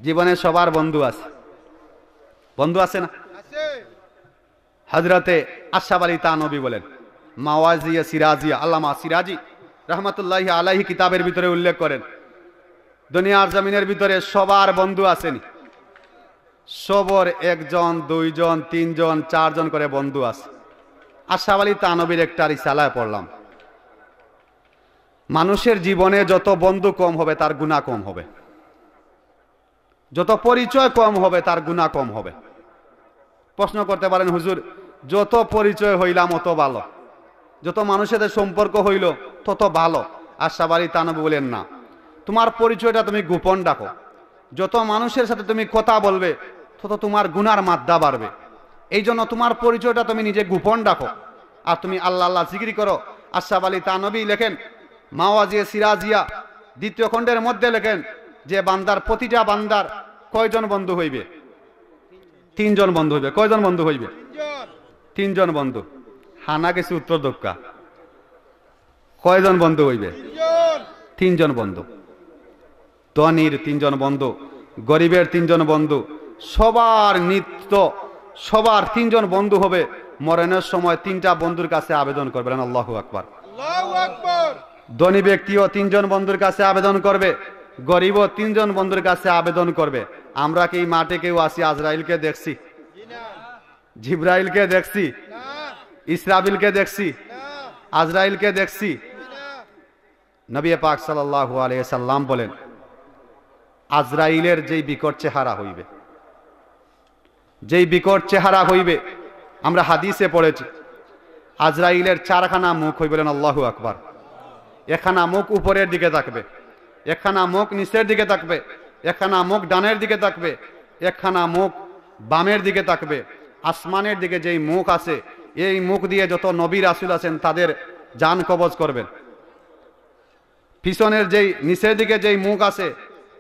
জীবনে সবার বন্ধু আছে, বন্ধু আছে না? হযরতে আশরাফ আলী থানভী বলেন, মাওয়াজিয়া সিরাজিয়া, আল্লামা সিরাজি রহমাতুল্লাহি আলাইহি কিতাবের ভিতরে উল্লেখ করেন, দুনিয়ার জমিনের ভিতরে সবার বন্ধু আছেনি, সবর একজন, দুইজন, তিনজন, চারজন করে বন্ধু আছে। আশরাফ আলী থানভীর একটা রিসালায় পড়লাম, মানুষের জীবনে যত বন্ধু কম হবে তার গুনাহ কম হবে, যত পরিচয় কম হবে তার গুনাহ কম হবে। প্রশ্ন করতে পারেন, হুজুর যত পরিচয় হইলাম অত ভালো, যত মানুষের সম্পর্ক হইল তত ভালো? আশরাফ আলী থানভী বলেন না, তোমার পরিচয়টা তুমি গোপন রাখো, যত মানুষের সাথে তুমি কথা বলবে তত তোমার গুনার মাত্রা বাড়বে। এই জন্য তোমার পরিচয়টা তুমি নিজে গোপন রাখো, আর তুমি আল্লাহ আল্লাহ জিকির করো। আশরাফ আলী থানভী লেখেন মাওয়াজিয়া সিরাজিয়া দ্বিতীয় খণ্ডের মধ্যে লেখেন যে বান্দার, প্রতিটা বান্দার কয়জন বন্ধু হইবে? তিনজন বন্ধু হইবে। কয়জন বন্ধু হইবে? তিনজন বন্ধু। হানা গেছে উত্তর দক্ষা, কয়জন বন্ধু হইবে? তিনজন বন্ধু। ধনীর তিনজন বন্ধু, গরিবের তিনজন বন্ধু, সবার নিত্য সবার তিনজন বন্ধু হবে। মরণের সময় তিনটা বন্ধুর কাছে আবেদন করবে, আল্লাহু আকবার। ধনী ব্যক্তিও তিনজন বন্ধুর কাছে আবেদন করবে, গরিবও তিনজন বন্ধুর কাছে আবেদন করবে। আমরা কি মাঠে কেউ আসি আজরাইলকে দেখছি, জিব্রাইলকে দেখছি, ইসরাফিলকে দেখছি, আজরাইলকে দেখছি? নবী পাক সাল্লাল্লাহু আলাইহি সাল্লাম বলেন, আজরাইলের যেই বিকট চেহারা হইবে, যেই বিকট চেহারা হইবে, আমরা হাদিসে পড়েছি আজরাইলের চারখানা মুখ হইবে, আল্লাহু আকবার। একখানা মুখ উপরের দিকে থাকবে, একখানা মুখ নিচের দিকে থাকবে, একখানা মুখ ডানের দিকে থাকবে, একখানা মুখ বামের দিকে থাকবে। আসমানের দিকে যেই মুখ আছে, এই মুখ দিয়ে যত নবী রাসূল আছেন তাদের জান কবজ করবেন। পিছনের যেই নিচের দিকে যেই মুখ আছে,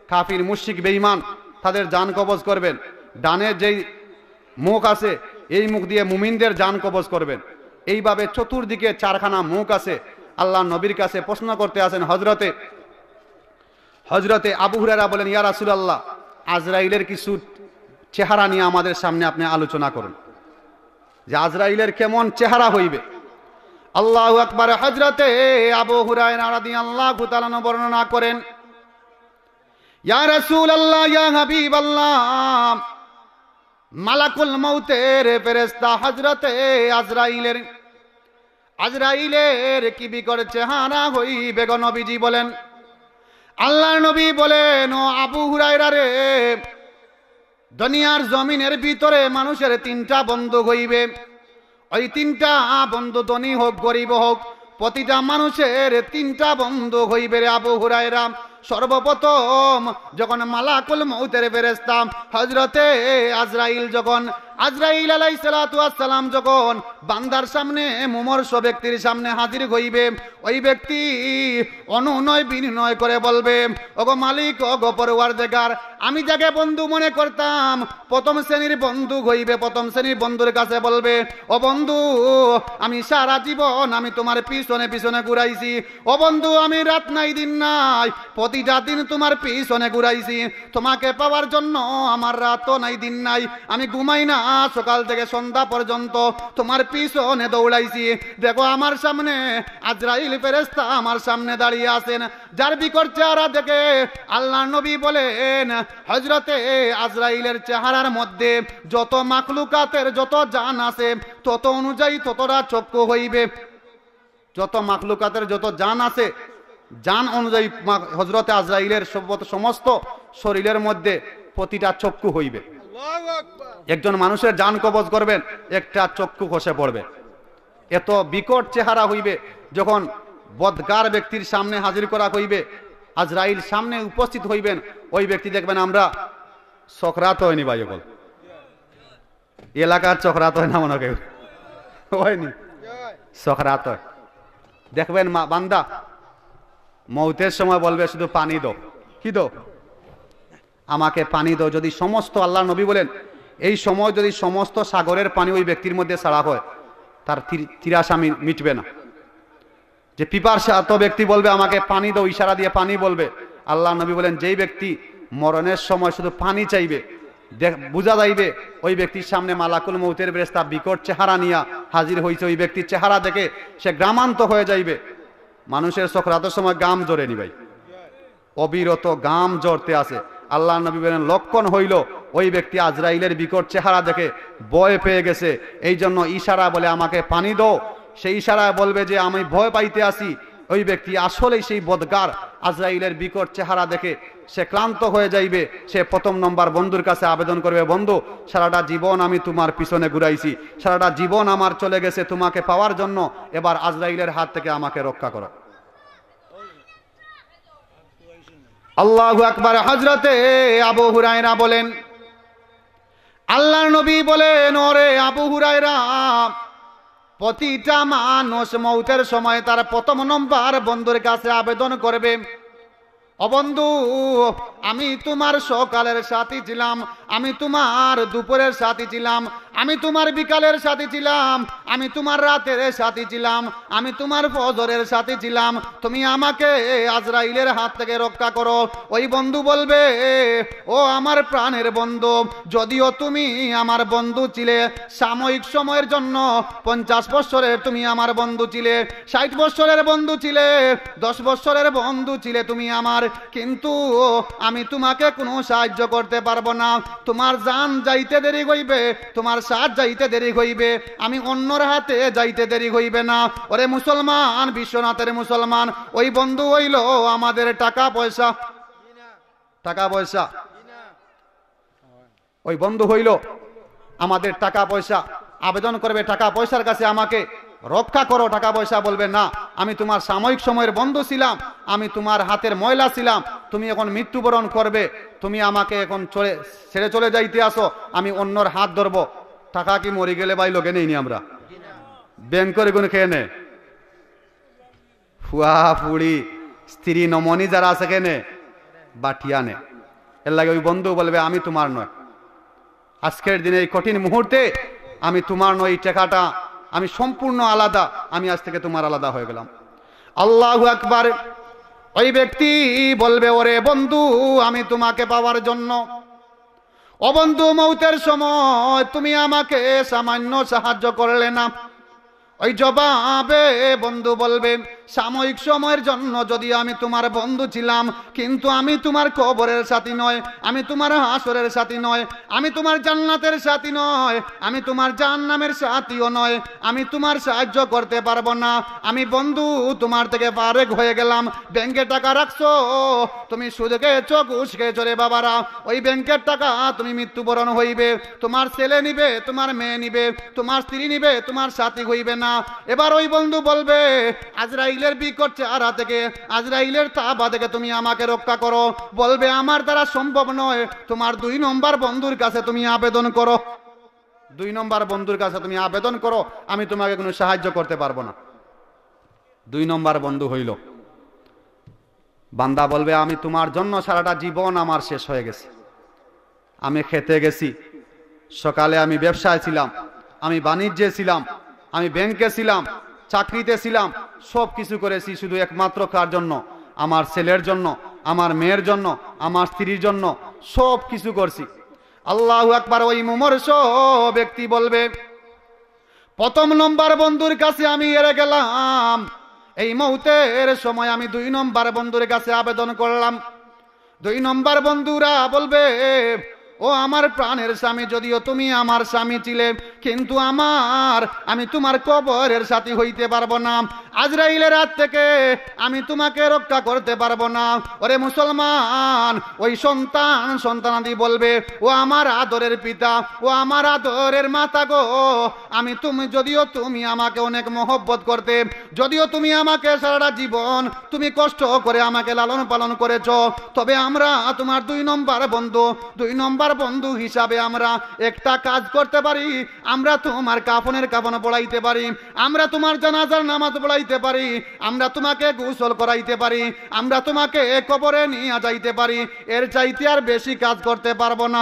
কাফির মুশরিক বেঈমান তাদের জান কবজ করবেন। ডানের যেই মুখ আছে, এই মুখ দিয়ে মুমিনদের জান কবজ করবেন। এইভাবে চতুর্দিকে চারখানা মুখ আছে। আল্লাহ নবীর কাছে প্রশ্ন করতে আসেন হজরতে আবু হুরায়রা বলেন, ইয়া রাসূলুল্লাহ, আজরাইলের কিছু চেহারা নিয়ে আমাদের সামনে আপনি আলোচনা করুন, যে আজরাইলের কেমন চেহারা হইবে। আল্লাহু আকবার। হযরতে আবু হুরায়রা রাদিয়াল্লাহু তাআলা বর্ণনা করেন, ইয়া রাসূলুল্লাহ, ইয়া হাবিবাল্লাহ, মালাকুল মউতের ফেরেশতা হযরতে আজরাইলের কি বিকট চেহারা হইবে গো নবীজি বলেন। আল্লাহর নবী বলেন, ও আবু হুরায়রা রে, দুনিয়ার জমিনের ভিতরে মানুষের তিনটা বন্ধু হইবে। ওই তিনটা বন্ধু ধনী হোক গরিব হোক, প্রতিটা মানুষের তিনটা বন্ধু হইবে রে আবু হুরায়রা। সর্বপ্রথম যখন মালাকুল মউতের ফেরেশতা হযরতে আজরাইল আলাইহিস সালাতু ওয়াস সালাম যখন বান্দার সামনে, মুমূর্ষ ব্যক্তির সামনে হাজির হইবে, ওই ব্যক্তি অনুনয় বিনয় করে বলবে, ওগো মালিক, ওগো পরওয়ারদিগার, আমি যাকে বন্ধু মনে করতাম প্রথম শ্রেণীর বন্ধু হইবে, প্রথম শ্রেণীর বন্ধুর কাছে বলবে, ও বন্ধু, আমি সারা জীবন আমি তোমার পিছনে পিছনে ঘুরাইছি। ও বন্ধু, আমি রাত নাই দিন নাই প্রতিটা দিন তোমার পিছনে ঘুরাইছি। তোমাকে পাওয়ার জন্য আমার রাতও নাই দিন নাই, আমি ঘুমাই না সকাল থেকে সন্ধ্যা পর্যন্ত তোমার পিছনে দৌড়াইছি। দেখো আমার সামনে আজরাইল ফেরেশতা আমার সামনে দাঁড়িয়ে আছেন, যার বিকট চেহারা দেখে আল্লাহর নবী বলেন, হযরতে আজরাইলের চেহারার মধ্যে যত মাখলুকাতের যত জান আছে তত অনুযায়ী ততটা চক্ষু হইবে। যত মাখলুকাতের যত জান আছে, জান অনুযায়ী হযরতে আজরাইলের সমস্ত শরীরের মধ্যে প্রতিটা চক্ষু হইবে। একজন মানুষের জান কবজ করবেন, একটা চক্ষু খসে পড়বে। এত বিকট চেহারা হইবে। যখন বদকার ব্যক্তির সামনে হাজির করা হইবে, আজরাইল সামনে উপস্থিত হইবেন, ওই ব্যক্তি দেখবেন, আমরা চক্রাত হয়নি ভাই, বল এলাকার চক্রাত হয় না, মনে কেউ হয়নি, চক্রাত হয়। দেখবেন বান্দা মৌতের সময় বলবে, শুধু পানি দাও, কি দাও, আমাকে পানি দাও। যদি সমস্ত, আল্লাহ নবী বলেন, এই সময় যদি সমস্ত সাগরের পানি ওই ব্যক্তির মধ্যে ছাড়া হয়, তার তিরাশা মিটবে না। যে পিপাসা ব্যক্তি বলবে, আমাকে পানি দাও, ইশারা দিয়ে পানি বলবে। আল্লাহ নবী বলেন, যেই ব্যক্তি মরণের সময় শুধু পানি চাইবে, বুঝা যাইবে ওই ব্যক্তির সামনে মালাকুল মৌতের ফেরেশতা বিকট চেহারা নিয়া হাজির হয়েছে। ওই ব্যক্তির চেহারা দেখে সে গ্রামান্ত হয়ে যাইবে। মানুষের সকরাতের সময় গাম জোরে নি ভাই, অবিরত গাম জড়তে আছে। আল্লাহ নবী বলেন লক্ষণ হইল ওই ব্যক্তি আজরাইলের বিকট চেহারা দেখে ভয় পেয়ে গেছে, এই জন্য ইশারা বলে আমাকে পানি দাও। সেই ইশারায় বলবে যে আমি ভয় পাইতে আসি। ওই ব্যক্তি আসলেই সেই বদগার আজরাইলের বিকট চেহারা দেখে সে ক্লান্ত হয়ে যাইবে। সে প্রথম নম্বর বন্ধুর কাছে আবেদন করবে, বন্ধু সারাটা জীবন আমি তোমার পিছনে ঘুরাইছি, সারাটা জীবন আমার চলে গেছে তোমাকে পাওয়ার জন্য, এবার আজরাইলের হাত থেকে আমাকে রক্ষা করো। আল্লাহু আকবার। হযরতে আবু হুরায়রা বলেন, আল্লাহর নবী বলেন, ওরে আবু হুরায়রা, প্রতিটা মানুষ মৌতের সময় তার প্রথম নম্বর বন্ধুর কাছে আবেদন করবে, ও বন্ধু আমি তোমার সকালের সাথী ছিলাম, আমি তোমার দুপুরের সাথী ছিলাম, আমি তোমার বিকালের সাথী ছিলাম, আমি তোমার রাতের সাথী ছিলাম, আমি তোমার ফজরের সাথী ছিলাম, তুমি আমাকে আজরাইলের হাত থেকে রক্ষা করো। ওই বন্ধু বলবে, ও আমার প্রাণের বন্ধু, যদিও তুমি আমার বন্ধু ছিলে সাময়িক সময়ের জন্য, 50 বছরের তুমি আমার বন্ধু ছিলে, 60 বছরের বন্ধু ছিলে, 10 বছরের বন্ধু ছিলে তুমি আমার, কিন্তু আমি তোমাকে কোনো সাহায্য করতে পারবো না। তোমার জান যাইতে দেরি হইবে, তোমার সাথ যাইতে দেরি হইবে, আমি অন্যর হাতে যাইতে দেরি হইবে না। ওরে মুসলমান, বিশ্বনাথের মুসলমান, ওই বন্ধু হইল আমাদের টাকা পয়সা, টাকা পয়সা, ওই বন্ধু হইল আমাদের টাকা পয়সা। আবেদন করবে টাকা পয়সার কাছে আমাকে রক্ষা করো। টাকা পয়সা বলবে না, আমি তোমার সাময়িক সময়ের বন্ধু ছিলাম, আমি তোমার হাতের ময়লা ছিলাম, তুমি এখন মৃত্যুবরণ করবে, তুমি আমাকে এখন ছেড়ে চলে যাইতে আসো, আমি অন্যর হাত ধরবো। টাকা কি মরে গেলে ভাই লোকে নেই নি, আমরা ব্যাংক করে গুণ খেয়ে নে, ফুয়া ফুড়ি স্ত্রী নমনি যারা আছে কেনে বাটিয়া নে। এর লাগে ওই বন্ধু বলবে আমি তোমার নয়, আজকের দিনে এই কঠিন মুহূর্তে আমি তোমার নয়, এই টাকাটা আমি সম্পূর্ণ আলাদা, আমি আজ থেকে তোমার আলাদা হয়ে গেলাম। আল্লাহু আকবার। ওই ব্যক্তি বলবে, ওরে বন্ধু আমি তোমাকে পাওয়ার জন্য, ও বন্ধু মৌতের সময় তুমি আমাকে সামান্য সাহায্য করলে না। ওই জবাবে বন্ধু বলবে, সাময়িক সময়ের জন্য যদি আমি তোমার বন্ধু ছিলাম, কিন্তু আমি তোমার কবরের সাথী নয়, আমি তোমার হাসরের সাথী নয়, আমি তোমার জান্নাতের সাথী নয়, আমি তোমার জাহান্নামের সাথীও নয়, আমি তোমার সাহায্য করতে পারবো না। আমি বন্ধু তোমার থেকে ফারেক হয়ে গেলাম। ব্যাংকে টাকা রাখছো, তুমি সুদ খেয়েছো, ঘুষ খেয়েছো রে বাবারা, ওই ব্যাংকের টাকা তুমি মৃত্যুবরণ হইবে, তোমার ছেলে নিবে, তোমার মেয়ে নিবে, তোমার স্ত্রী নিবে, তোমার সাথী হইবে না। এবার ওই বন্ধু বলবে, আজরাইলের বিকট চেহারা থেকে, আজরাইলের তাবা থেকে তুমি আমাকে রক্ষা করো। বলবে আমার দ্বারা সম্ভব নয়, তোমার 2 নম্বর বন্ধুর কাছে তুমি আবেদন করো, 2 নম্বর বন্ধুর কাছে তুমি আবেদন করো, আমি তোমাকে কোনো সাহায্য করতে পারবো না। 2 নম্বর বন্ধু হইল। বান্দা বলবে, আমি তোমার জন্য সারাটা জীবন আমার শেষ হয়ে গেছে, আমি খেতে গেছি, সকালে আমি ব্যবসায় ছিলাম, আমি বাণিজ্যে ছিলাম, আমি ব্যাংকে ছিলাম, চাকরিতে ছিলাম, সব কিছু করেছি শুধু একমাত্র কার জন্য? আমার ছেলের জন্য, আমার মেয়ের জন্য, আমার স্ত্রীর জন্য, সব কিছু করছি। আল্লাহু আকবার। ওই মুমূর্ষ ব্যক্তি বলবে, প্রথম নম্বর বন্ধুর কাছে আমি হেরে গেলাম, এই মৌতের সময় আমি 2 নম্বর বন্ধুর কাছে আবেদন করলাম। 2 নম্বর বন্ধুরা বলবে, ও আমার প্রাণের স্বামী, যদিও তুমি আমার স্বামী ছিলে, কিন্তু আমি তোমার কবরের সাথী হইতে পারবো না, আজরাইলের হাত থেকে আমি তোমাকে রক্ষা করতে পারবো না। ওরে মুসলমান, ওই সন্তানাদি বলবে, ও আমার আদরের পিতা, ও আমার আদরের মাতা গো, যদিও তুমি আমাকে অনেক মহব্বত করতে, যদিও তুমি আমাকে সারাটা জীবন তুমি কষ্ট করে আমাকে লালন পালন করেছ, তবে আমরা তোমার 2 নম্বর বন্ধু, 2 নম্বর বন্ধু হিসাবে আমরা একটা কাজ করতে পারি, আমরা তোমার কাফনের কাফন পড়াইতে পারি, আমরা তোমার জানাজার নামাজ পড়াইতে পারি, আমরা তোমাকে গোসল করাইতে পারি, আমরা তোমাকে কবরে নিয়ে যাইতে পারি। এর চাইতে আর বেশি কাজ করতে পারবো না,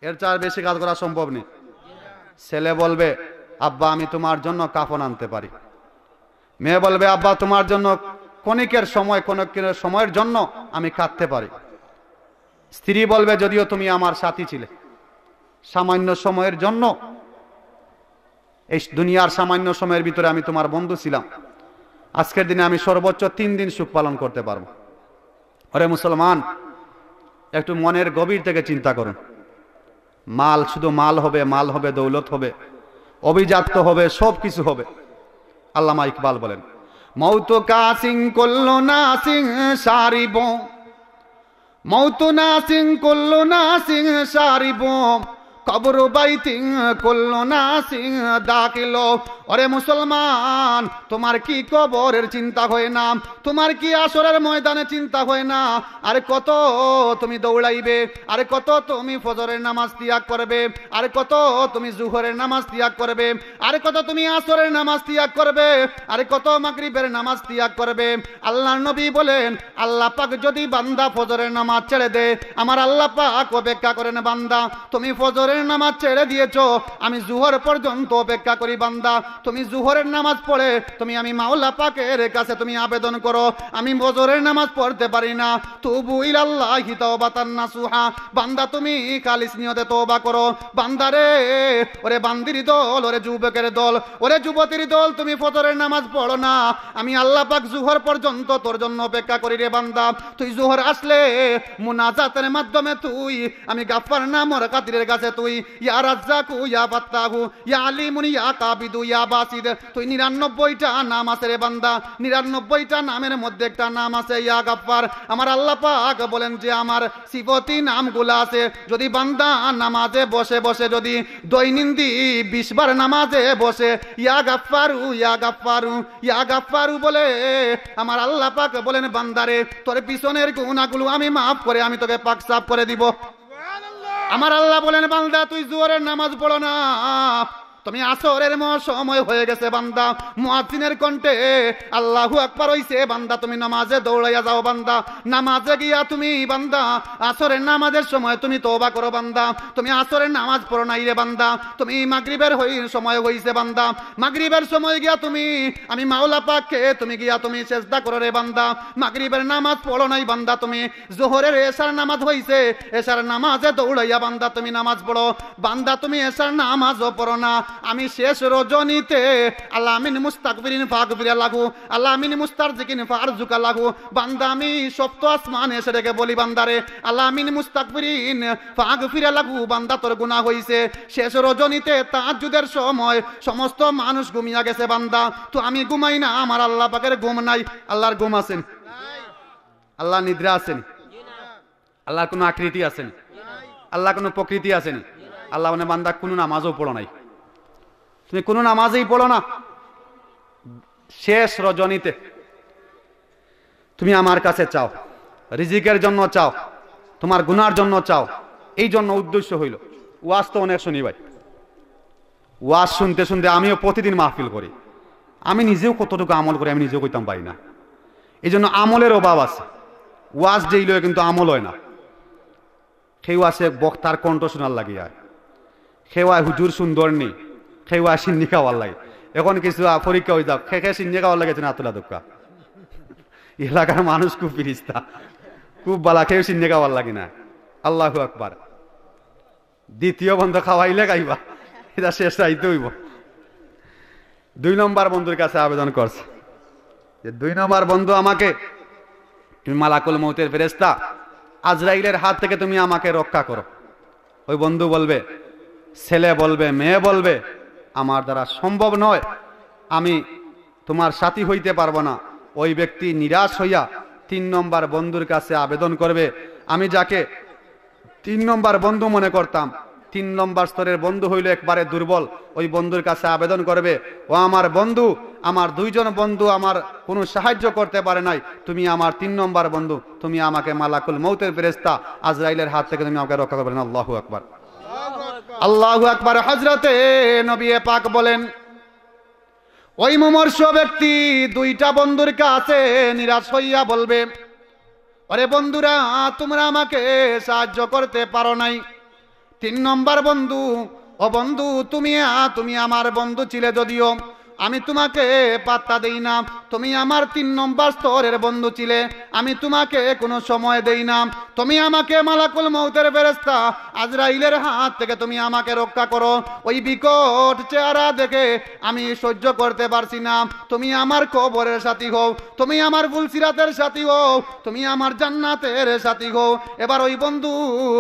এর চার বেশি কাজ করা সম্ভব নেই। ছেলে বলবে, আব্বা আমি তোমার জন্য কাফন আনতে পারি। মেয়ে বলবে, আব্বা তোমার জন্য ক্ষণিকের সময়ের জন্য আমি কাঁদতে পারি। স্ত্রী বলবে যদিও তুমি আমার সাথী ছিলে, সামান্য সময়ের জন্য, এই দুনিয়ার সামান্য সময়ের ভিতরে আমি তোমার বন্ধু ছিলাম, আজকের দিনে আমি সর্বোচ্চ 3 দিন সুখ পালন করতে পারবো। আরে মুসলমান, একটু মনের গভীর থেকে চিন্তা করুন। মাল শুধু মাল হবে, মাল হবে, দৌলত হবে, অভিজাত্য হবে, সব কিছু হবে। আল্লামা ইকবাল বলেন, মৌত কাসিং করল না সিং সারিব, মৌত না সিং করল না সিং সারিব, কবর বাইতিং করল না সিং দাখিল। ওরে মুসলমান, তোমার কি কবরের চিন্তা হয় না? তোমার কি আসরের ময়দানে চিন্তা হয় না? আরে কত তুমি দৌড়াইবে, আরে কত তুমি ফজরের নামাজ ত্যাগ করবে, আরে কত তুমি জুহরের নামাজ ত্যাগ করবে, আরে কত তুমি আসরের নামাজ ত্যাগ করবে, আরে কত মাগরিবের নামাজ ত্যাগ করবে। আল্লাহর নবী বলেন, আল্লাহ পাক যদি বান্দা ফজরের নামাজ ছেড়ে দে, আমার আল্লাহ পাক অপেক্ষা করেন, বান্দা তুমি ফজরের নামাজ ছেড়ে দিয়েছো, আমি জুহর পর্যন্ত অপেক্ষা করি। বান্দা তুমি জুহরের নামাজ পড়ে তুমি আমি মাওলা পাকের কাছে তুমি আবেদন করো, আমি ফজরের নামাজ পড়তে পারি না, তুবু ইলাল্লাহি তাওবাতান নাসুহা। বান্দা তুমি খালিস নিয়তে তওবা করো। বান্দারে, ওরে বান্দির দল, ওরে যুবকের দল, ওরে যুবতীর দল, তুমি ফজরের নামাজ পড়ো না, আমি আল্লাহ পাক জুহর পর্যন্ত তোর জন্য অপেক্ষা করি রে বান্দা। তুই জুহর আসলে মুনাজাতের মাধ্যমে তুই আমি গাফফার নামর কাদিরের কাছে তুই ইয়া রাজ্জাকু ইয়া ফাত্তাহু ইয়া আলিমুন ইয়া কাবিদু ইয়া বাসিদ, তুই 99টা নাম আছে রে বান্দা, 99টা নামের মধ্যে একটা নাম আছে ইয়া গাফফার। আমার আল্লাহ পাক বলেন যে আমার সিফতি নামগুলো আছে, যদি বান্দা নামাজে বসে বসে যদি দৈনন্দিন 20 বার নামাজে বসে ইয়া গাফফারু ইয়া গাফফারু ইয়া গাফফারু বলে, আমার আল্লাহ পাক বলেন বান্দারে তোর পিছনের গুনাহগুলো আমি মাফ করে আমি তোকে পাক সাফ করে দিব। আমার আল্লাহ বলেন বান্দা তুই জোহরের নামাজ পড়ো না, তুমি আসরের সময় হয়ে গেছে বান্দা, মুয়াজ্জিনের কণ্ঠে আল্লাহু আকবার হইছে বান্দা, তুমি নামাজে দৌড়াইয়া যাও বান্দা, নামাজে গিয়া তুমি বান্দা আসরের নামাজের সময় তুমি তওবা করো বান্দা, তুমি আসরের নামাজ পড়ো নাই রে বান্দা, তুমি মাগরিবের সময় হইছে বান্দা, মাগরিবের সময় গিয়া তুমি আমি মাওলা পাককে তুমি গিয়া তুমি সিজদা করো রে বান্দা, মাগরিবের নামাজ পড়ো নাই বান্দা, তুমি জোহরের এশার নামাজ হইছে, এশার নামাজে দৌড়াইয়া বান্দা তুমি নামাজ পড়ো। বান্দা তুমি এশার নামাজও পড়ো না, আমি শেষ রজনীতে আল্লামিন মুস্তাকবিরিন ফাগফিরা লাহু আল্লামিন মুস্তারজিকিন ফারজুকা লাহু, বান্দা আমি সপ্ত আসমানে এসে রেখে বলি বান্দারে আল্লামিন মুস্তাকবিরিন ফাগফিরা লাহু, বান্দা তোর গুনাহ হইছে। শেষ রজনীতে তাহাজ্জুদের সময় সমস্ত মানুষ ঘুমিয়া গেছে বান্দা, তো আমি ঘুমাই না, আমার আল্লাহ পাকের ঘুম নাই। আল্লাহর ঘুম আছেন? আল্লাহ নিদ্রা আছেন? আল্লাহর কোনো আকৃতি আছেন? আল্লাহ কোনো প্রকৃতি আছেন? আল্লাহ মানে বান্দা কোনো নামাজও পড়ো নাই, তুমি কোনো নামাজেই পড়ো না, শেষ রজনীতে তুমি আমার কাছে চাও, রিজিকের জন্য চাও, তোমার গুনার জন্য চাও, এই জন্য উদ্দেশ্য হইল। ওয়াজ তো অনেক শুনি ভাই, ওয়াজ শুনতে শুনতে আমিও প্রতিদিন মাহফিল করি, আমি নিজেও কতটুকু আমল করি আমি নিজেও কইতাম পাই না, এই জন্য আমলের অভাব আছে। ওয়াজ যেইল কিন্তু আমল হয় না। কেউ আছে বক্তার কণ্ঠ শোনার লাগিয়া, কেউ হুজুর সুন্দর নেই, কেউ সিন্নি খাওয়ার লাগে। এখন কিছু পরীক্ষা হয়ে যাও, খেয়ে সিন্নি খাওয়ার লাগে না তোলা দোকা, এলাকার মানুষ খুব ফিরিস্তা, খুব বালা, কেউ সিন্নি খাওয়ার লাগে না। আল্লাহু আকবার। দ্বিতীয় বন্ধ খাওয়াইলে খাইবা, এটা শেষ চাইতে হইব। 2 নম্বর বন্ধুর কাছে আবেদন করছে যে 2 নম্বর বন্ধু আমাকে তুমি মালাকুল মউতের ফেরেশতা আজরাইলের হাত থেকে তুমি আমাকে রক্ষা করো। ওই বন্ধু বলবে, ছেলে বলবে, মেয়ে বলবে আমার দ্বারা সম্ভব নয়, আমি তোমার সাথী হইতে পারবো না। ওই ব্যক্তি নিরাশ হইয়া 3 নম্বর বন্ধুর কাছে আবেদন করবে। আমি যাকে 3 নম্বর বন্ধু মনে করতাম, 3 নম্বর স্তরের বন্ধু হইল একবারে দুর্বল, ওই বন্ধুর কাছে আবেদন করবে, ও আমার বন্ধু, আমার 2 জন বন্ধু আমার কোনো সাহায্য করতে পারে নাই, তুমি আমার 3 নম্বর বন্ধু, তুমি আমাকে মালাকুল মউতের ফেরেশতা আজরাইলের হাত থেকে তুমি আমাকে রক্ষা করবেন। আল্লাহু আকবার, আল্লাহু আকবার। হযরতে নবী পাক বলেন, ওই মুমূর্ষ ব্যক্তি 2টা বন্ধুর কাছে নিরাশ হইয়া বলবে, আরে বন্ধুরা তোমরা আমাকে সাহায্য করতে পারো নাই। 3 নম্বর বন্ধু, ও বন্ধু তুমি আমার বন্ধু ছিলে, যদিও আমি তোমাকে পাত্তা দেই না, তুমি আমার 3 নম্বর স্তরের বন্ধু ছিলে, আমি তোমাকে কোনো সময় দেই না। তুমি আমাকে মালাকুল মউতের ফেরেশতা আজরাইলের হাত থেকে তুমি আমাকে রক্ষা করো। ওই বিকট চেহারা দেখে আমি সহ্য করতে পারছি না। তুমি আমার কবরের সাথী হও, তুমি আমার ফুলসিরাতের সাথী হও, তুমি আমার জান্নাতের সাথী হও। এবার ওই বন্ধু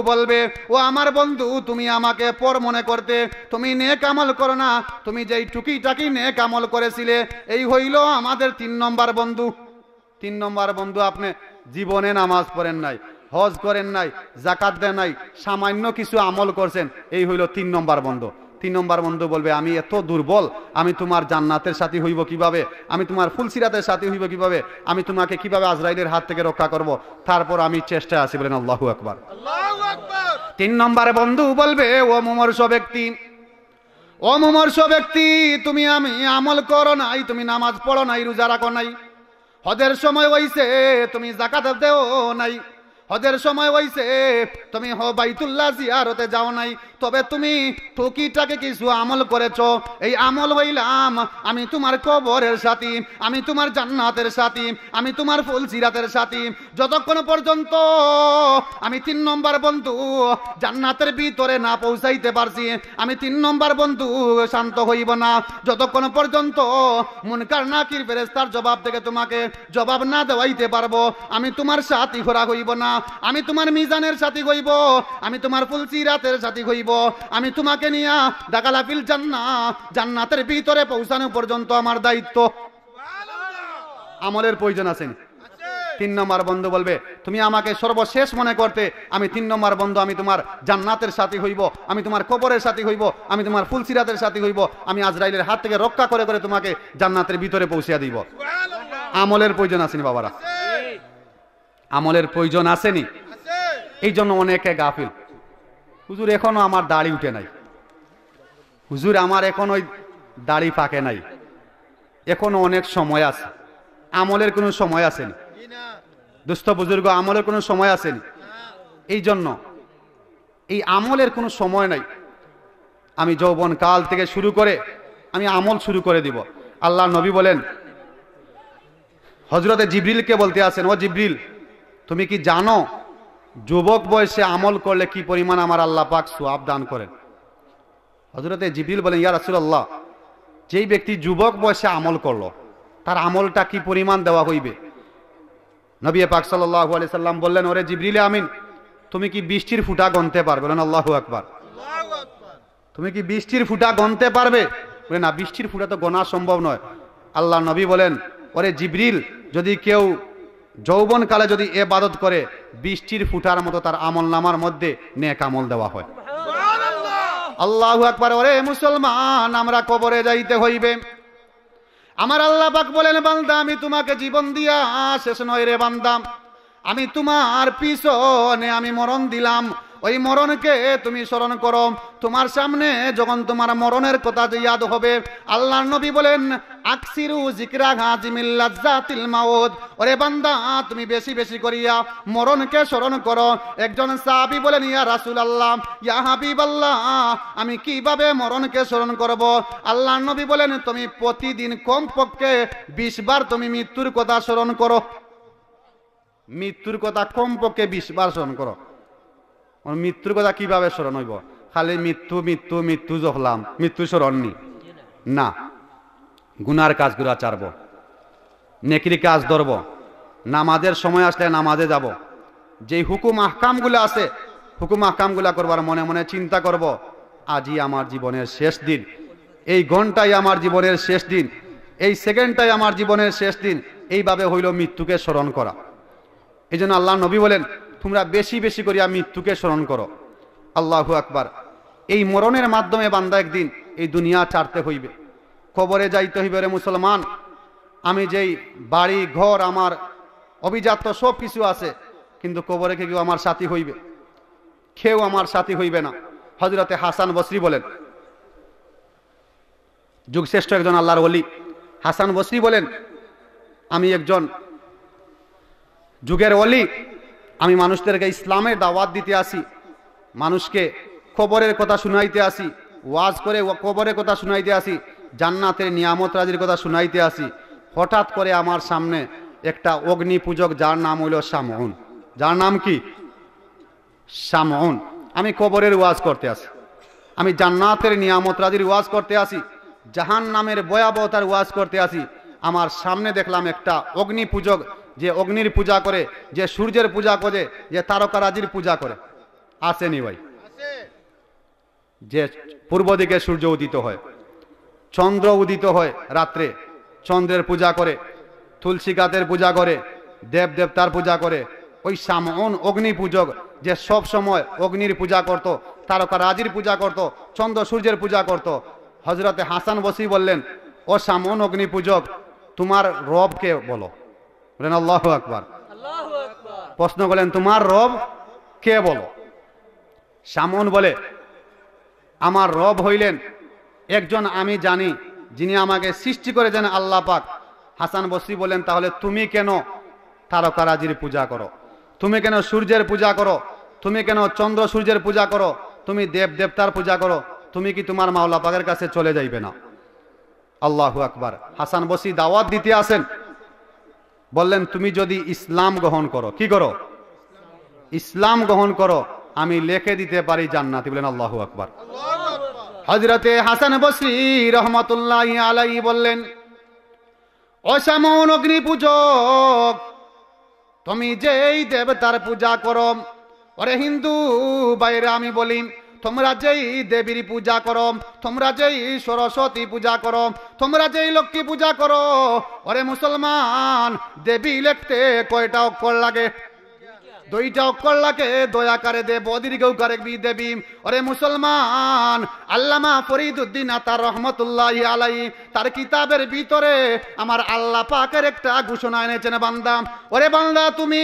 বলবে, ও আমার বন্ধু, তুমি আমাকে পর মনে করতে, তুমি নেক আমল করো না, তুমি যেই টুকিটাকি নেক আমল করেছিলে, এই হইল আমাদের 3 নম্বর বন্ধু। 3 নম্বর বন্ধু, আপনি জীবনে নামাজ পড়েন নাই, হজ করেন নাই, যাকাত দেন নাই, সামান্য কিছু আমল করছেন, এই হইল 3 নম্বর বন্ধু। 3 নম্বর বন্ধু বলবে, আমি এত দুর্বল, আমি তোমার জান্নাতের সাথী হইব কিভাবে, আমি তোমার ফুলসিরাতের সাথী হইব কিভাবে, আমি তোমাকে কিভাবে আজরাইলের হাত থেকে রক্ষা করব, তারপর আমি চেষ্টায় আছি। বলেন আল্লাহু আকবার। 3 নম্বর বন্ধু বলবে, ও মুমূর্ষ ব্যক্তি, ও মুমূর্ষ ব্যক্তি, তুমি আমি আমল করো নাই, তুমি নামাজ পড়ো নাই, রোজা রাখো নাই, হজের সময় হইছে তুমি যাকাত দেও নাই, হজের সময় হইছে তুমি বাইতুল্লাহ জিয়ারতে যাও নাই, তবে তুমি টুকিটাকে কিছু আমল করেছো। এই আমল হইলাম আমি তোমার কবরের সাথী, আমি তোমার জান্নাতের সাথী, আমি তোমার ফুলসিরাতের সাথী। যতক্ষণ পর্যন্ত আমি 3 নম্বর বন্ধু জান্নাতের ভিতরে না পৌঁছাইতে পারছি, আমি 3 নম্বর বন্ধু শান্ত হইব না। যতক্ষণ পর্যন্ত মুনকার নাকির ফেরেশতার জবাব থেকে তোমাকে জবাব না দেওয়াইতে পারবো, আমি তোমার সাথী ঘোরা হইব না। আমি তোমার মিজানের সাথী হইব, আমি তোমার ফুলসিরাতের সাথী হইব, আমি তোমাকে নিয়ে দাকালাফিল জান্নাতের ভিতরে পৌঁছানো পর্যন্ত আমার দায়িত্ব। আমলের প্রয়োজন আছে। 3 নম্বর বন্ধু বলবে, তুমি আমাকে সর্বশেষ মনে করতে, আমি 3 নম্বর বন্ধু, আমি তোমার জান্নাতের সাথী হইব, আমি তোমার কবরের সাথী হইব, আমি তোমার ফুলসিরাতের সাথী হইব, আমি আজরাইলের হাত থেকে রক্ষা করে করে তোমাকে জান্নাতের ভিতরে পৌঁছিয়া দিব। আমলের প্রয়োজন আসেনি বাবারা, আমলের প্রয়োজন আসেনি। এই জন্য অনেকে গাফিল, হুজুর এখনো আমার দাড়ি উঠে নাই, হুজুর আমার এখন ওই দাড়ি পাকে নাই, এখনো অনেক সময় আছে। আমলের কোনো সময় আসেনি দোস্ত বুজুর্গ, আমলের কোনো সময় আসেনি। এই জন্য এই আমলের কোনো সময় নাই। আমি যৌবন কাল থেকে শুরু করে আমি আমল শুরু করে দিব। আল্লাহ নবী বলেন, হযরতে জিবরিলকে বলতে আছেন, ও জিবরিল, তুমি কি জানো যুবক বয়সে আমল করলে কি পরিমাণ আমার আল্লাহ পাক সওয়াব দান করেন? হযরতে জিবরিল বলেন, ইয়া রাসূলুল্লাহ, যেই ব্যক্তি যুবক বয়সে আমল করলো তার আমলটা কি পরিমাণ দেওয়া হইবে? নবী পাক সাল্লাল্লাহু আলাইহি সাল্লাম বললেন, ওরে জিবরিল আমিন, তুমি কি বৃষ্টির ফুটা গণতে পারবে? বলেন আল্লাহু আকবার। তুমি কি বৃষ্টির ফুটা গণতে পারবে? বলে না, বৃষ্টির ফুটা তো গোনা সম্ভব নয়। আল্লাহ নবী বলেন, ওরে জিবরিল, যদি কেউ যৌবন কালে যদি ইবাদত করে, বৃষ্টির ফুটার মতো তার আমলনামার মধ্যে নেক আমল দেওয়া হয়। আল্লাহু আকবার। ওরে মুসলমান, আমরা কবরে যাইতে হইবে। আমার আল্লাহ পাক বলেন, বান্দা আমি তোমাকে জীবন দিয়া শেষ নয় রে বান্দা, আমি তোমার পিছনে আমি মরণ দিলাম, ওই মরণকে তুমি স্মরণ করো। তোমার সামনে যখন তোমার মরণের কথা ইয়াদ হবে, আল্লাহর নবী বলেন, আকসিরু যিকরা গাজিমিল লাজ্জাতিল মাউত, ওরে বান্দা তুমি বেশি বেশি করিয়া মরণকে স্মরণ করো। একজন সাহাবী বলেন, ইয়া রাসূলুল্লাহ, ইয়া হাবিবাল্লাহ, আমি কিভাবে মরণকে স্মরণ করব? আল্লাহর নবী বলেন, তুমি প্রতিদিন কমপক্ষে 20 বার তুমি মৃত্যুর কথা স্মরণ করো। মৃত্যুর কথা কমপক্ষে 20 বার স্মরণ করো। মৃত্যুর কথা কিভাবে স্মরণ হইব? খালি মৃত্যু মৃত্যু মৃত্যু জহলাম, মৃত্যু স্মরণ নি না। গুনার কাজগুলা ছাড়ব, নেকির কাজ ধরব, নামাজের সময় আসলে নামাজে যাব, যেই হুকুম আহকামগুলো আছে হুকুম আহকামগুলা করবার মনে মনে চিন্তা করব, আজই আমার জীবনের শেষ দিন, এই ঘন্টাই আমার জীবনের শেষ দিন, এই সেকেন্ডটাই আমার জীবনের শেষ দিন। এইভাবে হইল মৃত্যুকে স্মরণ করা। এই জন্য আল্লাহ নবী বলেন, তোমরা বেশি বেশি করিয়া মৃত্যুকে স্মরণ করো। আল্লাহু আকবার। এই মরণের মাধ্যমে বান্দা একদিন এই দুনিয়া ছাড়তে হইবে, কবরে যাইতে হইবে। রে মুসলমান, আমি যেই বাড়ি ঘর আমার অভিজাত সব কিছু আছে, কিন্তু কবরে কেউ আমার সাথী হইবে? কেউ আমার সাথী হইবে না। হযরতে হাসান বসরি বলেন, যুগশ্রেষ্ঠ একজন আল্লাহর ওলি হাসান বসরি বলেন, আমি একজন যুগের ওলি, আমি মানুষদেরকে ইসলামের দাওয়াত দিতে আসি, মানুষকে কবরের কথা শুনাইতে আসি, ওয়াজ করে কবরের কথা শুনাইতে আসি, জান্নাতের নিয়ামত রাজির কথা শুনাইতে আসি। হঠাৎ করে আমার সামনে একটা অগ্নি পূজক, যার নাম হইল শামউন। যার নাম কি? শামউন। আমি কবরের ওয়াজ করতে আসি, আমি জান্নাতের নিয়ামত রাজির ওয়াজ করতে আসি, জাহান নামের ভয়াবহতার ওয়াজ করতে আসি। আমার সামনে দেখলাম একটা অগ্নি পূজক, যে অগ্নির পূজা করে, যে সূর্যের পূজা করে, যে তারকারাজির পূজা করে। আসেনি ভাই? যে পূর্ব দিকে সূর্য উদিত হয়, চন্দ্র উদিত হয় রাত্রে, চন্দ্রের পূজা করে, তুলসী গাছের পূজা করে, দেব দেবতার পূজা করে। ওই শামউন অগ্নি পূজক, যে সব সময় অগ্নির পূজা করত, তারকারাজির পূজা করত, চন্দ্র সূর্যের পূজা করত। হযরতে হাসান বসরি বললেন, ও শামউন অগ্নি পূজক, তোমার রব কে বলো? বলেন আল্লাহু আকবার। প্রশ্ন করলেন, তোমার রব কে বলো? শামউন বলে, আমার রব হইলেন একজন আমি জানি, যিনি আমাকে সৃষ্টি করেছেন আল্লাহ পাক। হাসান বসরি বলেন, তাহলে তুমি কেন তারকারাজির পূজা করো? তুমি কেন সূর্যের পূজা করো? তুমি কেন চন্দ্র সূর্যের পূজা করো? তুমি দেব দেবতার পূজা করো? তুমি কি তোমার মাওলা পাকের কাছে চলে যাইবে না? আল্লাহু আকবার। হাসান বসরি দাওয়াত দিতে আসেন, বললেন, তুমি যদি ইসলাম গ্রহণ করো, কি করো? ইসলাম গ্রহণ করো, আমি লিখে দিতে পারি জান্নাতি। বলেন আল্লাহু আকবার। হযরতে হাসান বসরি রহমাতুল্লাহি আলাইহি বললেন, ও শামউন অগ্নি পূজক, তুমি যেই দেবতার পূজা করো, ওরে হিন্দু বাইরে আমি বলি, তোমরা যেই দেবীর পূজা করো, তোমরা যেই সরস্বতী পূজা করো, তোমরা যেই লক্ষ্মী পূজা করো, ওরে মুসলমান, দেবী লিখতে কয়টা অক্ষর লাগে? দুইটা অক্ষর লাগে। দয়াকারে দেব, দীর্ঘ উকারে বি দেবী। ওরে মুসলমান, আল্লামা ফরিদউদ্দিন আতার রহমতুল্লাহি আলাইহি তার কিতাবের ভিতরে আমার আল্লাহ পাকের একটা ঘোষণা এনেছেন, বান্দা, ওরে বান্দা, তুমি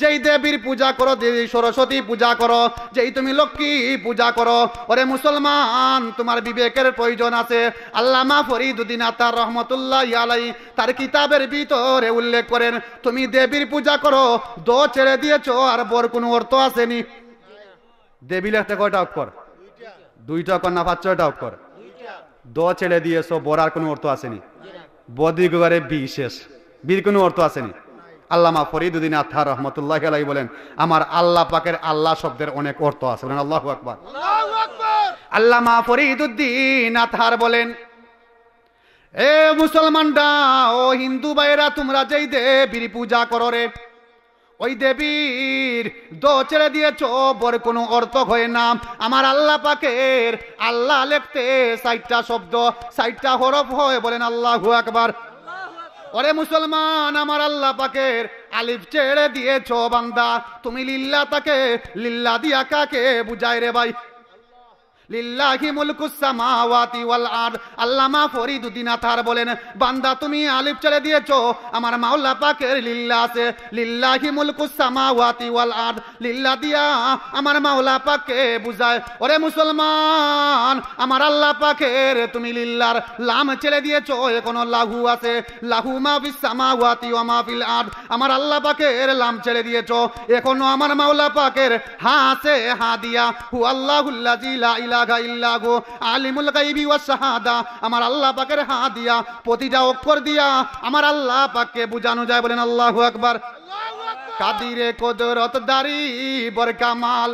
যেই দেবীর পূজা করো, যেই সরস্বতী পূজা করো, যেই তুমি লক্ষ্মী পূজা করো, ওরে মুসলমান, তোমার বিবেকের প্রয়োজন আছে। আল্লামা ফরিদউদ্দিন আতার রহমতুল্লাহি আলাইহি তার কিতাবের ভিতরে উল্লেখ করেন, তুমি দেবীর পূজা করো, দো ছেড়ে দিয়েছো, আর বর কোনো অর্থ আসেনি। দেবী লিখতে কয়টা অক্ষর? দুইটা অক্ষর না ছয়টা অক্ষর? দো ছেড়ে দিয়েছো, বর আর কোনো অর্থ আসেনি। বদিগরে বিশেষ বীর কোনো অর্থ আসেনি। আল্লামা ফরিদউদ্দিন আতার রহমতুল্লাহি আলাইহি বলেন, আমার আল্লাহ পাকের আল্লাহ শব্দের অনেক অর্থ আছে। বলেন আল্লাহু আকবার। আল্লামা ফরিদউদ্দিন আতার বলেন, এ মুসলমানরা, ও হিন্দু ভাইরা, তোমরা যেই দেবীর পূজা করো রে, ওই দেবীর দো ছেড়ে দিয়েছ, বর কোনো অর্থ হয় না। আমার আল্লাহ পাকের আল্লাহ লিখতে ৬০টা শব্দ, ৬০টা হরফ হয়। বলেন আল্লাহু আকবার। ওরে মুসলমান, আমার আল্লাহ পাকের আলিফ ছেড়ে দিয়েছ, বান্দা, তুমি লিল্লাহ, তাকে লিল্লাহ দিয়া কাকে বুঝায় রে ভাই? লিল্লাহি মুলকুস সামাওয়াতি ওয়াল আরদ। আল্লামা ফরিদউদ্দিন আতার বলেন, বান্দা, তুমি আলিফ ছেড়ে দিয়েছো, আমার মাওলা পাকের লিল্লাহ আছে। লিল্লাহি মুলকুস সামাওয়াতি ওয়াল আরদ, লিল্লাহ দিয়া আমার মাওলা পাককে বুঝায়। ওরে মুসলমান, আমার আল্লাহ পাকের তুমি লিল্লাহর লাম ছেড়ে দিয়েছো, এখনো লাহু আছে। লাহু মা ফিস সামাওয়াতি ওয়া মা ফিল আরদ, আমার আল্লাহ পাকের লাম ছেড়ে দিয়েছো, এখনো আমার মাওলা পাকের হা আছে। হা দিয়া হু আল্লাহুল্লাযী লা ইলাহা ইল্লাহু আলিমুল গায়বি ওয়াস শাহাদা, আমার আল্লাহ পাকের হা দিয়া প্রতিটা অক্ষর দিয়া আমার আল্লাহ পাককে বুঝানো যায়। বলেন আল্লাহু আকবার। কাদিরে কুদরত দারি বর কামাল,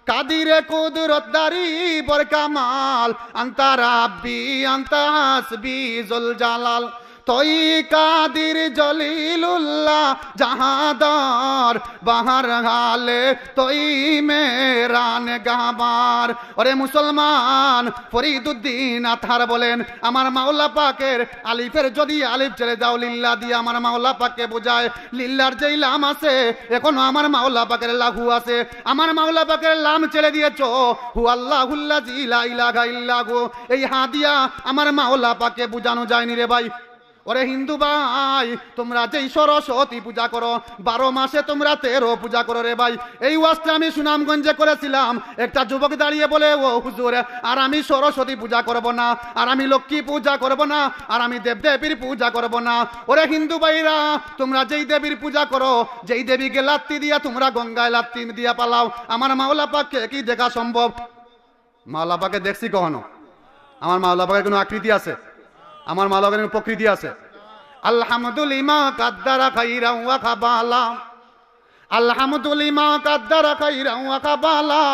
কাদিরে কুদরত দারি বর কামাল, আনতা রাব্বি আনতা হাসবি জুল জালাল, তোই কাদির জলিলুল্লাহ জাহাদার, বাহার হালে তোই মেরান গাবার। ওরে মুসলমান, ফরিদউদ্দিন আতার বলেন, আমার মাওলা পাকের আলিফের যদি আলিফ ছেড়ে দাও, লিল্লাহ দিয়ে আমার মাওলা পাককে বোঝায়। লিল্লাহর যেই লাম আছে, এখনো আমার মাওলা পাকের লাহু আছে। আমার মাওলা পাকের লাম ছেড়ে দিয়েছো, হু আল্লাহুল্লাযী লা ইলাহা ইল্লাহু, এই হা দিয়া আমার মাওলা পাককে বুঝানো যায়নি রে ভাই। ওরে হিন্দু ভাই, তোমরা যেই সরস্বতী পূজা করো, 12 মাসে তোমরা 13 পূজা করো রে ভাই। এই ওয়াজটা আমি সুনামগঞ্জে করেছিলাম। একটা যুবক দাঁড়িয়ে বলে, ও হুজুর, আর আমি সরস্বতী পূজা করব না, আর আমি লক্ষ্মী পূজা করব না, আর আমি দেবদেবীর পূজা করব না। ওরে হিন্দু ভাইরা, তোমরা যেই দেবীর পূজা করো, যেই দেবীকে লাত্তি দিয়া তোমরা গঙ্গায় লাত্তি দিয়া পালাও, আমার মাওলা পাককে কি দেখা সম্ভব? মাওলা পাককে দেখছি কখনো? আমার মাওলা পাকের কোনো আকৃতি আছে? আমার মাওলা পাকের প্রকৃতি আছে? আলহামদুলিমা কাদ্দারা খাইরাও ওয়া কাবালা আলহামদুলিমা কাদ্দারা খাইরাও ওয়া কাবালা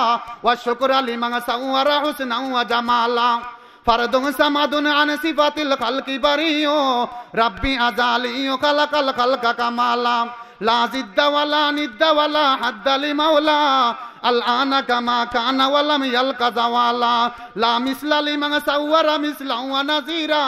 ওয়া শুকরা লিমান সাওয়ারা হুসনাও ওয়া জামালা ফারদুন সামাদুন আন সিফাতিল খালকি বারিও রাব্বি আজালিও খালাকাল খালকা কামালা লা জিদ্দা ওয়ালা নিদ্দা ওয়ালা হাদ্দালি মাওলা আল-আনা কামা কানা ওয়ালাম ইয়ালকা জাওয়ালা লা মিসলা লিমান সাওয়ারা মিসলা ওয়া নাজিরা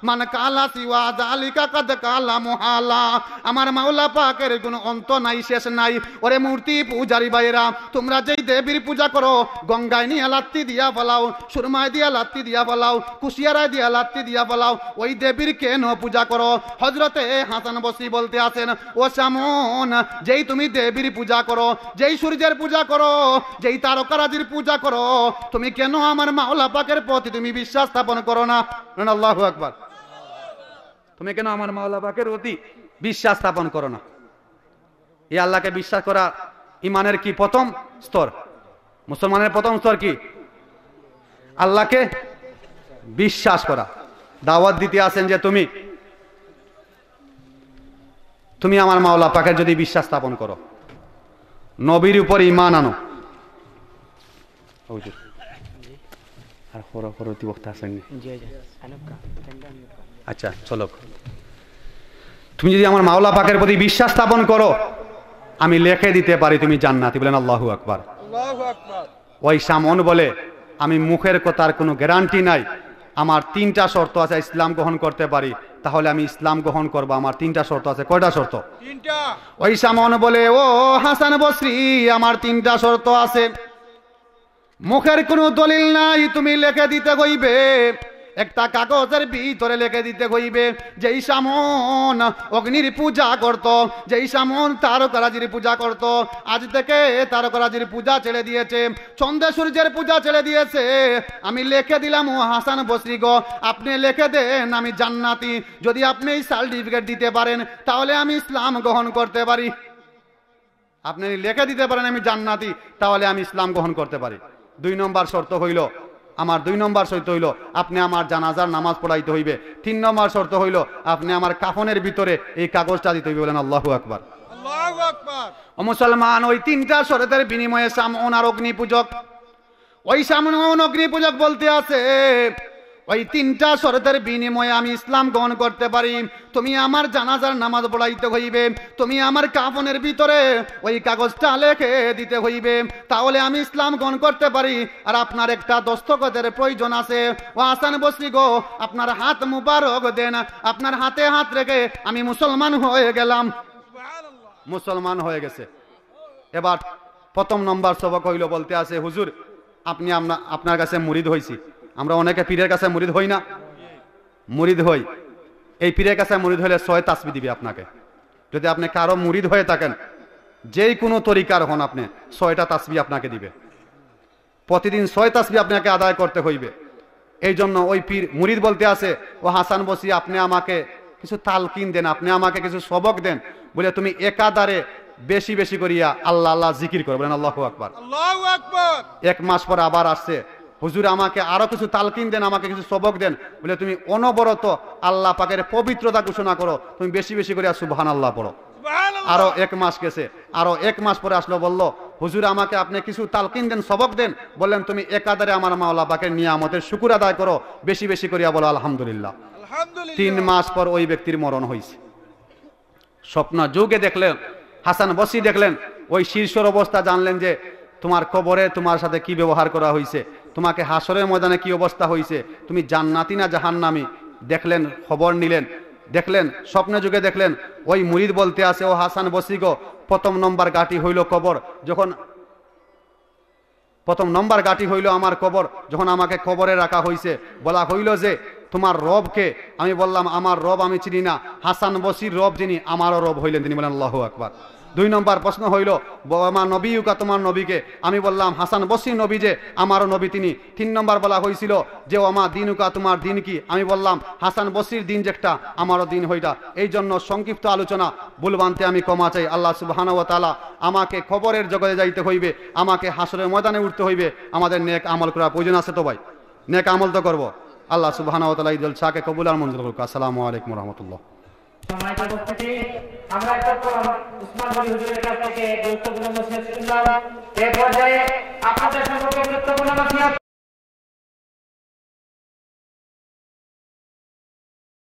মান কালা সিওয়া যালিকা কাদ কালা মুহালা। আমার মাওলা পাকের কোনো অন্ত নাই, শেষ নাই। ওরে মূর্তি পূজারি ভাইরা, তোমরা যেই দেবীর পূজা করো, গঙ্গায় নিয়ে লাত্তি দিয়া ফলাও, সুরমায় দিয়া লাত্তি দিয়া ফলাও, কুশিয়ারায় দিয়া লাত্তি দিয়া ফলাও, ওই দেবীর কেন পূজা করো? হযরতে হাসান বসরি বলতে আছেন, ও সামন, যেই তুমি দেবীর পূজা করো, যেই সূর্যের পূজা করো, যেই তারকারাজির পূজা করো, তুমি কেন আমার মাওলা পাকের প্রতি তুমি বিশ্বাস স্থাপন করো না? আল্লাহু আকবার। তুমি কেন আমার মাওলা পাকের প্রতি বিশ্বাস স্থাপন করো না? এই আল্লাহকে বিশ্বাস করা ইমানের কি প্রথম স্তর? মুসলমানের প্রথম স্তর কি? আল্লাহকে বিশ্বাস করা। দাওয়াত দিতে আছেন যে তুমি আমার মাওলা পাকের যদি বিশ্বাস স্থাপন করো, নবীর উপর ঈমান আনো। আচ্ছা চলো, তুমি যদি আমার মাওলা পাকের প্রতি বিশ্বাস স্থাপন করো, আমি লিখে দিতে পারি তুমি জান্নাতি। বলেন আল্লাহু আকবার। ওই সামন বলে, আমি মুখের কথার কোনো গ্যারান্টি নাই, আমার 3টা শর্ত আছে ইসলাম গ্রহণ করতে পারি, তাহলে আমি ইসলাম গ্রহণ করবো। আমার 3টা শর্ত আছে। কয়টা শর্ত? 3টা। ওই সামন বলে, ও হাসান বসরি, আমার 3টা শর্ত আছে, মুখের কোনো দলিল নাই, তুমি লিখে দিতে হইবে। একটা কাগজের ভিতরে লিখে দিতে হইবে, যেই সামন অগ্নির পূজা করত, যেই সামন তারকারাজির পূজা করত, আজ থেকে তারকারাজির পূজা ছেড়ে দিয়েছে, চন্দ্র সূর্যের পূজা ছেড়ে দিয়েছে। আমি লিখে দিলাম, ও হাসান বসরি গো, আপনি লিখে দেন আমি জান্নাতি। যদি আপনি এই সার্টিফিকেট দিতে পারেন, তাহলে আমি ইসলাম গ্রহণ করতে পারি। আপনি লিখে দিতে পারেন আমি জান্নাতি, তাহলে আমি ইসলাম গ্রহণ করতে পারি। 2 নম্বর শর্ত হইল, আমার 2 নম্বর শর্ত হইল, আপনি আমার জানাজার নামাজ পড়াইতে হইবে। 3 নম্বর শর্ত হইল, আপনি আমার কাফনের ভিতরে এই কাগজটা দিতে হইবে। বলেন আল্লাহু আকবার। আল্লাহু আকবার। ও মুসলমান, ওই 3টা শর্তের বিনিময়ে সামন আর অগ্নি পূজক, ওই সামন অগ্নি পূজক বলতে আছে, ওই 3টা শর্তের বিনিময়ে আমি ইসলাম গ্রহণ করতে পারি। তুমি আমার জানাজার নামাজ পড়াইতে হইবে, তুমি আমার কাফনের ভিতরে ওই কাগজটা লিখে দিতে হইবে, তাহলে আমি ইসলাম গ্রহণ করতে পারি। আর আপনার একটা দস্তখতের প্রয়োজন আছে। ও হাসান বসরি গো, আপনার হাত মুবারক দেন, আপনার হাতে হাত রেখে আমি মুসলমান হয়ে গেলাম। মুসলমান হয়ে গেছে। এবার প্রথম নম্বর সবক হইল, বলতে আছে, হুজুর আপনি আপনার কাছে মুরিদ হইছি। আমরা অনেকে পীরের কাছে মুরিদ হই না? মুরিদ হই। এই পীরের কাছে মুরিদ হইলে 6 তাসবিহ দিবে আপনাকে। যদি আপনি কারো মুরিদ হয়ে থাকেন, যেই কোনো তরিকার হন, আপনি 6টা তাসবিহ আপনাকে দিবে। প্রতিদিন 6 তাসবিহ আপনাকে আদায় করতে হইবে। এই জন্য ওই পীর মুরিদ বলতে আছে, ও হাসান বসরি, আপনি আমাকে কিছু তালকিন দেন, আপনি আমাকে কিছু সবক দেন, বলে তুমি একাধারে বেশি বেশি করিয়া আল্লাহ আল্লাহ জিকির করো। বলেন আল্লাহু আকবার। আল্লাহু আকবার। 1 মাস পর আবার আসছে, হুজুর আমাকে আরো কিছু তালকিন দেন, আমাকে কিছু সবক দেন, বলে তুমি অনবরত আল্লাহ পাকের পবিত্রতা ঘোষণা করো, তুমি বেশি বেশি করে সুবহানাল্লাহ পড়ো। আরো 1 মাস গেছে, আরো 1 মাস পরে আসলো, বলল হুজুর আমাকে আপনি কিছু তালকিন দেন, সবক দেন, বললেন তুমি একাধারে আমার মাওলা পাকের নিয়ামতের শুকর আদায় করো, বেশি বেশি করিয়া বলো আলহামদুলিল্লাহ। 3 মাস পর ওই ব্যক্তির মরণ হয়েছে। স্বপ্ন যুগে দেখলেন, হাসান বসরি দেখলেন, ওই শীর্ষের অবস্থা জানলেন যে তোমার কবরে তোমার সাথে কি ব্যবহার করা হয়েছে, তোমাকে হাসরের ময়দানে কি অবস্থা হয়েছে, তুমি জান্নাতি না জাহান্নামী। দেখলেন, খবর নিলেন, দেখলেন, স্বপ্নে যুগে দেখলেন। ওই মুরিদ বলতে আছে, ও হাসান বসরি গো, প্রথম নম্বর গাটি হইল কবর। যখন প্রথম নম্বর গাটি হইল আমার কবর, যখন আমাকে কবরে রাখা হয়েছে, বলা হইল যে তোমার রবকে। আমি বললাম আমার রব আমি চিনি না, হাসান বসরির রব যিনি, আমারও রব হইলেন তিনি। বলেন আল্লাহু আকবার। 2 নম্বর প্রশ্ন হইল, আমার নবীকা, তোমার নবীকে। আমি বললাম হাসান বসরি নবী যে, আমারও নবী তিনি। 3 নম্বর বলা হয়েছিল যে আমার দিনুকা, তোমার দিন কি? আমি বললাম হাসান বসরির দিন যেটা, আমারও দিন হইটা। এই জন্য সংক্ষিপ্ত আলোচনা, ভুলবান্তে আমি ক্ষমা চাই। আল্লাহ সুবহানাহু ওয়া তাআলা আমাকে খবরের জগতে যাইতে হইবে, আমাকে হাসরের ময়দানে উঠতে হইবে। আমাদের নেক আমল করার প্রয়োজন আছে তো ভাই? নেক আমল তো করবো। আল্লাহ সুবহানাহু ওয়া তাআলা এই জলসাকে কবুল আর মঞ্জুর করুক। আসসালামু আলাইকুম ওয়া রাহমাতুল্লাহ। সম্মানিত উপস্থিতি, আমরা উসমান গনি হুজুরের কাছ থেকে গুরুত্বপূর্ণ নসিহত শুনলাম। এই পর্যায়ে আপনাদের